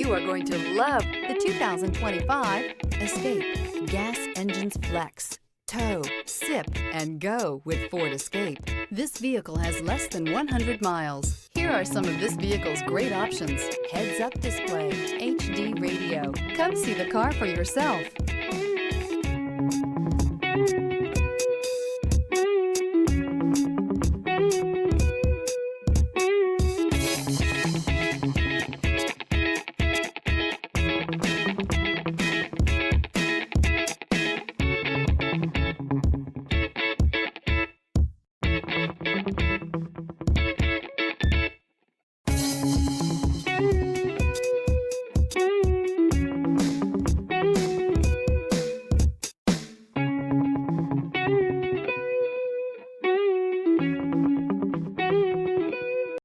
You are going to love the 2025 Escape. Gas engines flex, tow, sip, and go with Ford Escape. This vehicle has less than 100 miles. Here are some of this vehicle's great options: heads-up display, HD radio. Come see the car for yourself.